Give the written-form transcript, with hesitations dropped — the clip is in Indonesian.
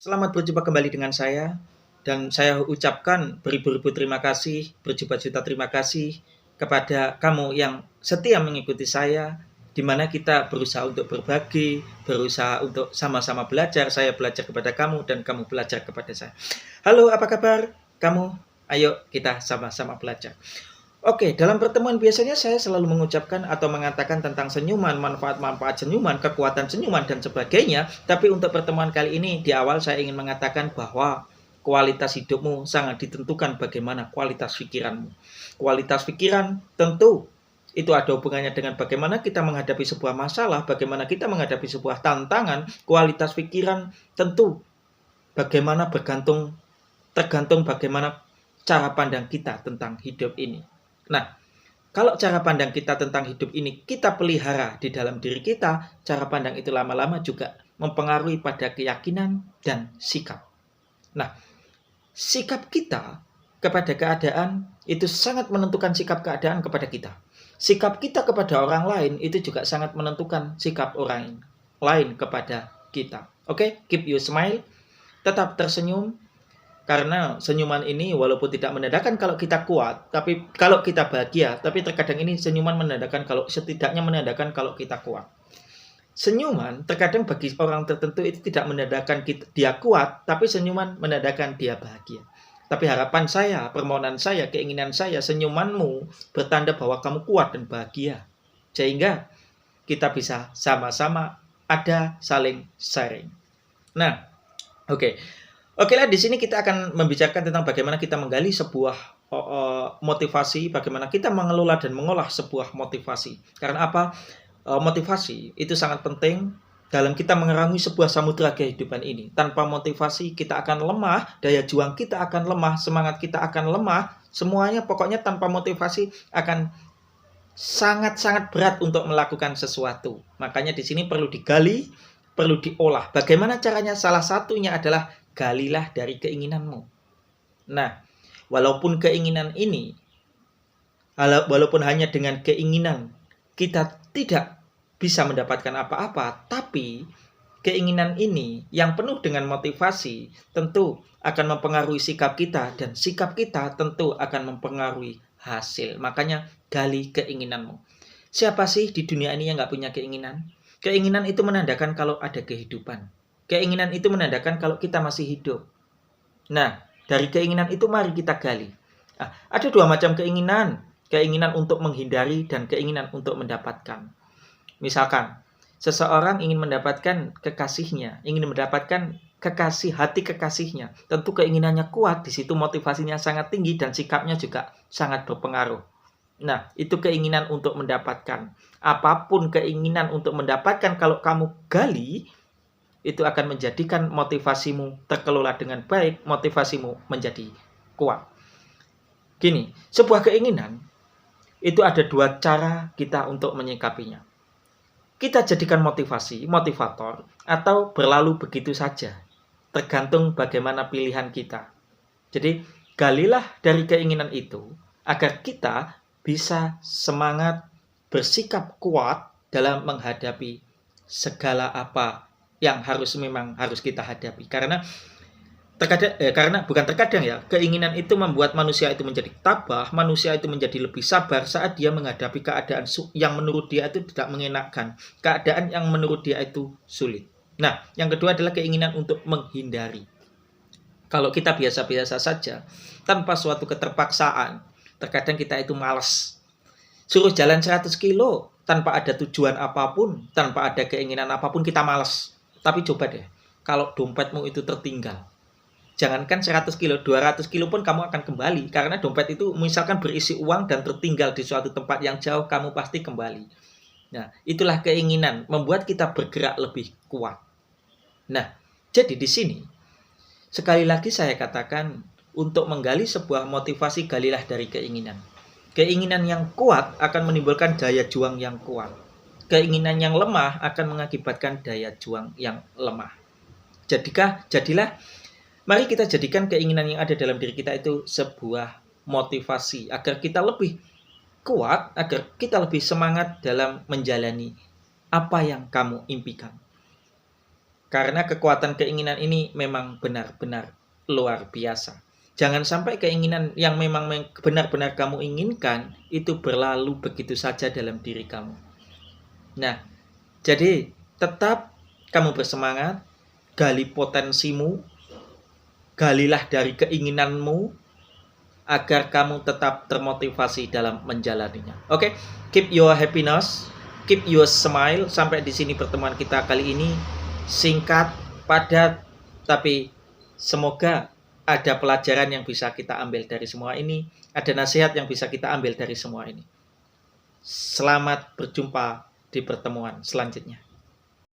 Selamat berjumpa kembali dengan saya, dan saya ucapkan beribu-ribu terima kasih, berjuta-juta terima kasih kepada kamu yang setia mengikuti saya, di mana kita berusaha untuk berbagi, berusaha untuk sama-sama belajar. Saya belajar kepada kamu dan kamu belajar kepada saya. Halo, apa kabar kamu? Ayo kita sama-sama belajar. Oke, dalam pertemuan biasanya saya selalu mengucapkan atau mengatakan tentang senyuman, manfaat-manfaat senyuman, kekuatan senyuman, dan sebagainya. Tapi untuk pertemuan kali ini, di awal saya ingin mengatakan bahwa kualitas hidupmu sangat ditentukan bagaimana kualitas pikiranmu. Kualitas pikiran tentu itu ada hubungannya dengan bagaimana kita menghadapi sebuah masalah, bagaimana kita menghadapi sebuah tantangan. Kualitas pikiran tentu bagaimana tergantung bagaimana cara pandang kita tentang hidup ini. Nah, kalau cara pandang kita tentang hidup ini kita pelihara di dalam diri kita, cara pandang itu lama-lama juga mempengaruhi pada keyakinan dan sikap. Nah, sikap kita kepada keadaan itu sangat menentukan sikap keadaan kepada kita. Sikap kita kepada orang lain itu juga sangat menentukan sikap orang lain kepada kita. Oke, keep your smile, tetap tersenyum. Karena senyuman ini walaupun tidak menandakan kalau kita kuat, tapi kalau kita bahagia, tapi terkadang ini senyuman menandakan setidaknya menandakan kalau kita kuat. Senyuman terkadang bagi orang tertentu itu tidak menandakan dia kuat, tapi senyuman menandakan dia bahagia. Tapi harapan saya, permohonan saya, keinginan saya, senyumanmu bertanda bahwa kamu kuat dan bahagia. Sehingga kita bisa sama-sama ada saling sharing. Nah, oke. Oke lah, di sini kita akan membicarakan tentang bagaimana kita menggali sebuah motivasi, bagaimana kita mengelola dan mengolah sebuah motivasi. Karena apa? Motivasi itu sangat penting dalam kita mengerangi sebuah samudera kehidupan ini. Tanpa motivasi kita akan lemah, daya juang kita akan lemah, semangat kita akan lemah. Semuanya pokoknya tanpa motivasi akan sangat-sangat berat untuk melakukan sesuatu. Makanya di sini perlu digali, perlu diolah. Bagaimana caranya? Salah satunya adalah galilah dari keinginanmu. Nah, walaupun keinginan ini, walaupun hanya dengan keinginan kita tidak bisa mendapatkan apa-apa, tapi keinginan ini yang penuh dengan motivasi tentu akan mempengaruhi sikap kita, dan sikap kita tentu akan mempengaruhi hasil. Makanya gali keinginanmu. Siapa sih di dunia ini yang nggak punya keinginan? Keinginan itu menandakan kalau ada kehidupan. Keinginan itu menandakan kalau kita masih hidup. Nah, dari keinginan itu mari kita gali. Ada dua macam keinginan. Keinginan untuk menghindari dan keinginan untuk mendapatkan. Misalkan, seseorang ingin mendapatkan kekasihnya, ingin mendapatkan hati kekasihnya. Tentu keinginannya kuat, di situ motivasinya sangat tinggi dan sikapnya juga sangat berpengaruh. Nah, itu keinginan untuk mendapatkan. Apapun keinginan untuk mendapatkan, kalau kamu gali, itu akan menjadikan motivasimu terkelola dengan baik, motivasimu menjadi kuat. Gini, sebuah keinginan, itu ada dua cara kita untuk menyikapinya. Kita jadikan motivator, atau berlalu begitu saja. Tergantung bagaimana pilihan kita. Jadi, galilah dari keinginan itu, agar kita bisa semangat, bersikap kuat dalam menghadapi segala apa yang memang harus kita hadapi. Karena keinginan itu membuat manusia itu menjadi tabah, manusia itu menjadi lebih sabar saat dia menghadapi keadaan yang menurut dia itu tidak mengenakan, keadaan yang menurut dia itu sulit. Nah, yang kedua adalah keinginan untuk menghindari. Kalau kita biasa-biasa saja, tanpa suatu keterpaksaan, terkadang kita itu malas. Suruh jalan 100 kilo tanpa ada tujuan apapun, tanpa ada keinginan apapun, kita malas. Tapi coba deh, kalau dompetmu itu tertinggal, jangankan 100 kilo, 200 kilo pun kamu akan kembali. Karena dompet itu misalkan berisi uang dan tertinggal di suatu tempat yang jauh, kamu pasti kembali. Nah, itulah keinginan, membuat kita bergerak lebih kuat. Nah, jadi di sini, sekali lagi saya katakan, untuk menggali sebuah motivasi, galilah dari keinginan. Keinginan yang kuat akan menimbulkan daya juang yang kuat. Keinginan yang lemah akan mengakibatkan daya juang yang lemah. Jadilah, mari kita jadikan keinginan yang ada dalam diri kita itu sebuah motivasi, agar kita lebih kuat, agar kita lebih semangat dalam menjalani apa yang kamu impikan. Karena kekuatan keinginan ini memang benar-benar luar biasa. Jangan sampai keinginan yang memang benar-benar kamu inginkan itu berlalu begitu saja dalam diri kamu. Nah, jadi tetap kamu bersemangat, gali potensimu, galilah dari keinginanmu, agar kamu tetap termotivasi dalam menjalaninya. Oke, keep your happiness, keep your smile. Sampai di sini pertemuan kita kali ini. Singkat, padat, tapi semoga ada pelajaran yang bisa kita ambil dari semua ini, ada nasihat yang bisa kita ambil dari semua ini. Selamat berjumpa di pertemuan selanjutnya.